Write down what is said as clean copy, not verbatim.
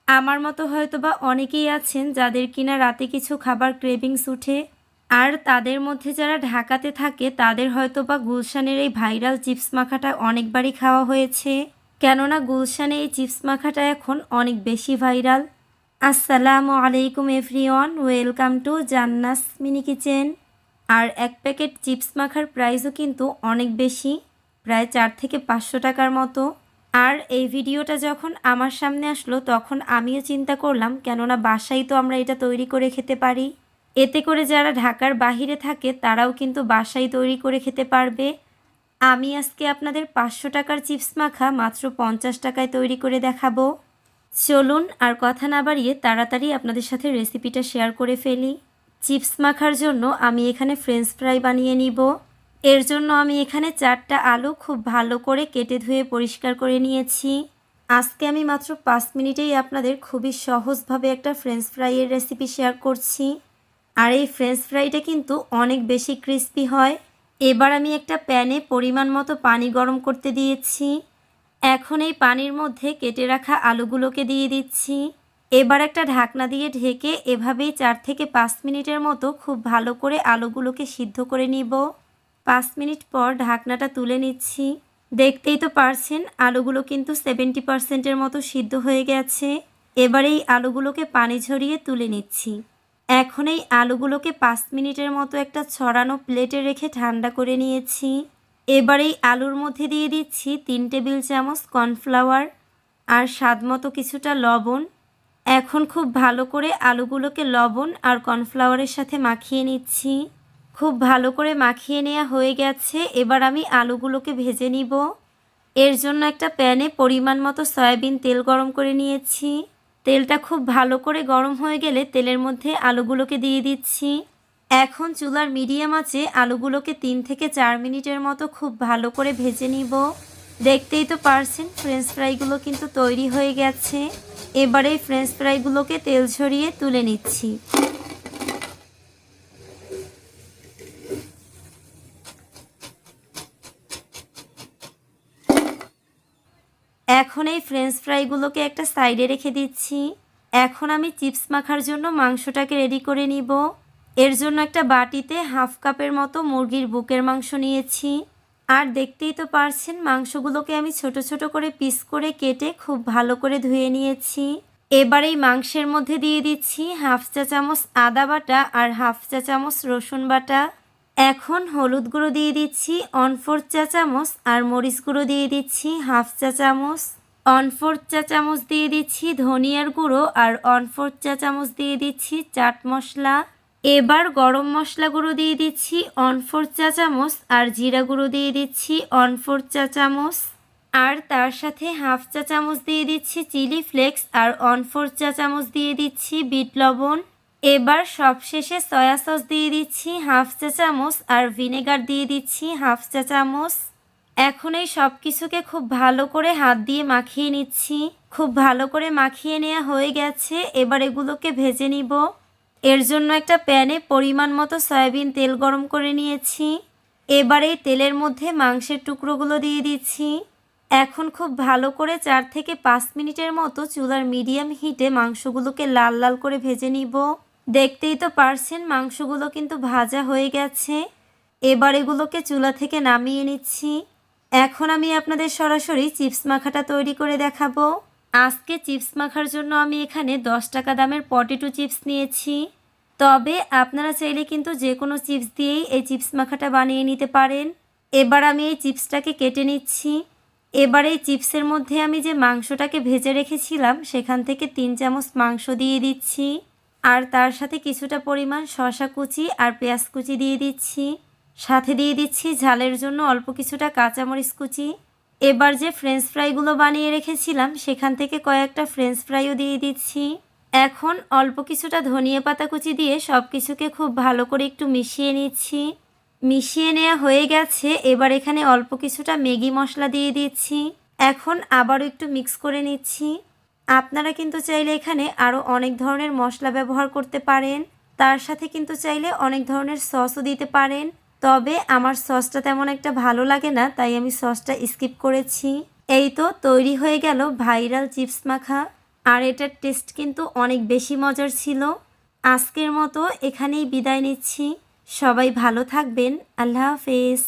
আমার মতো হয়তোবা অনেকেই আছেন যাদের কিনা রাতে কিছু খাবার ক্রেভিংস উঠে। আর তাদের মধ্যে যারা ঢাকাতে থাকে তাদের হয়তোবা গুলশানের এই ভাইরাল চিপস মাখাটা অনেকবারই খাওয়া হয়েছে। কেননা গুলশানে এই চিপস মাখাটা এখন অনেক বেশি ভাইরাল। আসসালামু আলাইকুম এভরিওয়ান, ওয়েলকাম টু জান্নাস মিনি কিচেন। আর এক প্যাকেট চিপস মাখার প্রাইসও কিন্তু অনেক বেশি, প্রায় 400 থেকে 500 টাকার মতো। আর এই ভিডিওটা যখন আমার সামনে আসলো তখন আমিও চিন্তা করলাম, কেননা বাসায় তো আমরা এটা তৈরি করে খেতে পারি। এতে করে যারা ঢাকার বাহিরে থাকে তারাও কিন্তু বাসায় তৈরি করে খেতে পারবে। আমি আজকে আপনাদের 500 টাকার চিপস মাখা মাত্র 50 টাকায় তৈরি করে দেখাবো। চলুন আর কথা না বাড়িয়ে তাড়াতাড়ি আপনাদের সাথে রেসিপিটা শেয়ার করে ফেলি। চিপস মাখার জন্য আমি এখানে ফ্রেঞ্চ ফ্রাই বানিয়ে নিব। এর জন্য আমি এখানে 4টা আলু খুব ভালো করে কেটে ধুয়ে পরিষ্কার করে নিয়েছি। আজকে আমি মাত্র 5 মিনিটেই আপনাদের খুবই সহজভাবে একটা ফ্রেঞ্চ ফ্রাইয়ের রেসিপি শেয়ার করছি। আর এই ফ্রেঞ্চ ফ্রাইটা কিন্তু অনেক বেশি ক্রিস্পি হয়। এবার আমি একটা প্যানে পরিমাণ মতো পানি গরম করতে দিয়েছি। এখন এই পানির মধ্যে কেটে রাখা আলুগুলোকে দিয়ে দিচ্ছি। এবার একটা ঢাকনা দিয়ে ঢেকে এভাবেই 4 থেকে 5 মিনিটের মতো খুব ভালো করে আলুগুলোকে সিদ্ধ করে নিব। 5 মিনিট পর ঢাকনাটা তুলে নিচ্ছি। দেখতেই তো পারছেন আলুগুলো কিন্তু 70% মতো সিদ্ধ হয়ে গেছে। এবার এই আলুগুলোকে পানি ঝরিয়ে তুলে নিচ্ছি। এখন এই আলুগুলোকে 5 মিনিটের মতো একটা ছড়ানো প্লেটে রেখে ঠান্ডা করে নিয়েছি। এবার এই আলুর মধ্যে দিয়ে দিচ্ছি 3 টেবিল চামচ কর্নফ্লাওয়ার আর স্বাদ মতো কিছুটা লবণ। এখন খুব ভালো করে আলুগুলোকে লবণ আর কর্নফ্লাওয়ারের সাথে মাখিয়ে নিচ্ছি। খুব ভালো করে মাখিয়ে নেওয়া হয়ে গেছে। এবার আমি আলুগুলোকে ভেজে নিব। এর জন্য একটা প্যানে পরিমাণ মতো সয়াবিন তেল গরম করে নিয়েছি। তেলটা খুব ভালো করে গরম হয়ে গেলে তেলের মধ্যে আলুগুলোকে দিয়ে দিচ্ছি। এখন চুলার মিডিয়াম আঁচে আলুগুলোকে 3 থেকে 4 মিনিটের মতো খুব ভালো করে ভেজে নিব। দেখতেই তো পারছেন ফ্রেঞ্চ ফ্রাইগুলো কিন্তু তৈরি হয়ে গেছে। এবারে ফ্রেঞ্চ ফ্রাইগুলোকে তেল ঝরিয়ে তুলে নিচ্ছি। এখন এই ফ্রেঞ্চ ফ্রাইগুলোকে একটা সাইডে রেখে দিচ্ছি। এখন আমি চিপস মাখার জন্য মাংসটাকে রেডি করে নিব। এর জন্য একটা বাটিতে হাফ কাপের মতো মুরগির বুকের মাংস নিয়েছি। আর দেখতেই তো পারছেন মাংসগুলোকে আমি ছোট ছোট করে পিস করে কেটে খুব ভালো করে ধুয়ে নিয়েছি। এবার এই মাংসের মধ্যে দিয়ে দিচ্ছি হাফ চা চামচ আদা বাটা আর হাফ চা চামচ রসুন বাটা। এখন হলুদ গুঁড়ো দিয়ে দিচ্ছি 1/4 চা চামচ আর মরিচ গুঁড়ো দিয়ে দিচ্ছি হাফ চা চামচ। 1/4 চা চামচ দিয়ে দিচ্ছি ধনিয়ার গুঁড়ো আর 1/4 চা চামচ দিয়ে দিচ্ছি চাট মশলা। এবার গরম মশলা গুঁড়ো দিয়ে দিচ্ছি 1/4 চা চামচ আর জিরা গুঁড়ো দিয়ে দিচ্ছি 1/4 চা চামচ। আর তার সাথে হাফ চা চামচ দিয়ে দিচ্ছি চিলি ফ্লেক্স আর 1/4 চা চামচ দিয়ে দিচ্ছি বিট লবণ। এবার সবশেষে সয়া সস দিয়ে দিচ্ছি হাফ চা চামচ আর ভিনেগার দিয়ে দিচ্ছি হাফ চা চামচ। এখন এই সব কিছুকে খুব ভালো করে হাত দিয়ে মাখিয়ে নিচ্ছি। খুব ভালো করে মাখিয়ে নেওয়া হয়ে গেছে। এবার এগুলোকে ভেজে নিব। এর জন্য একটা প্যানে পরিমাণ মতো সয়াবিন তেল গরম করে নিয়েছি। এবার এই তেলের মধ্যে মাংসের টুকরোগুলো দিয়ে দিচ্ছি। এখন খুব ভালো করে 4 থেকে 5 মিনিটের মতো চুলার মিডিয়াম হিটে মাংসগুলোকে লাল লাল করে ভেজে নিব। দেখতেই তো পারছেন মাংসগুলো কিন্তু ভাজা হয়ে গেছে। এবার এগুলোকে চুলা থেকে নামিয়ে নিচ্ছি। এখন আমি আপনাদের সরাসরি চিপস মাখাটা তৈরি করে দেখাবো। আজকে চিপস মাখার জন্য আমি এখানে 10 টাকা দামের পটেটো চিপস নিয়েছি। তবে আপনারা চাইলে কিন্তু যে কোনো চিপস দিয়েই এই চিপস মাখাটা বানিয়ে নিতে পারেন। এবার আমি এই চিপসটাকে কেটে নিচ্ছি। এবার এই চিপসের মধ্যে আমি যে মাংসটাকে ভেজে রেখেছিলাম সেখান থেকে 3 চামচ মাংস দিয়ে দিচ্ছি। আর তার সাথে কিছুটা পরিমাণ শসা কুচি আর পেঁয়াজ কুচি দিয়ে দিচ্ছি। সাথে দিয়ে দিচ্ছি ঝালের জন্য অল্প কিছুটা কাঁচামরিচ কুচি। এবার যে ফ্রেঞ্চ ফ্রাইগুলো বানিয়ে রেখেছিলাম সেখান থেকে কয়েকটা ফ্রেঞ্চ ফ্রাইও দিয়ে দিচ্ছি। এখন অল্প কিছুটা ধনিয়া পাতা কুচি দিয়ে সব কিছুকে খুব ভালো করে একটু মিশিয়ে নিচ্ছি। মিশিয়ে নেওয়া হয়ে গেছে। এবার এখানে অল্প কিছুটা ম্যাগি মশলা দিয়ে দিচ্ছি। এখন আবারও একটু মিক্স করে নিচ্ছি। আপনারা কিন্তু চাইলে এখানে আরও অনেক ধরনের মশলা ব্যবহার করতে পারেন। তার সাথে কিন্তু চাইলে অনেক ধরনের সসও দিতে পারেন। তবে আমার সসটা তেমন একটা ভালো লাগে না, তাই আমি সসটা স্কিপ করেছি। এই তো তৈরি হয়ে গেল ভাইরাল চিপস মাখা। আর এটার টেস্ট কিন্তু অনেক বেশি মজার ছিল। আজকের মতো এখানেই বিদায় নিচ্ছি। সবাই ভালো থাকবেন। আল্লাহ হাফেজ।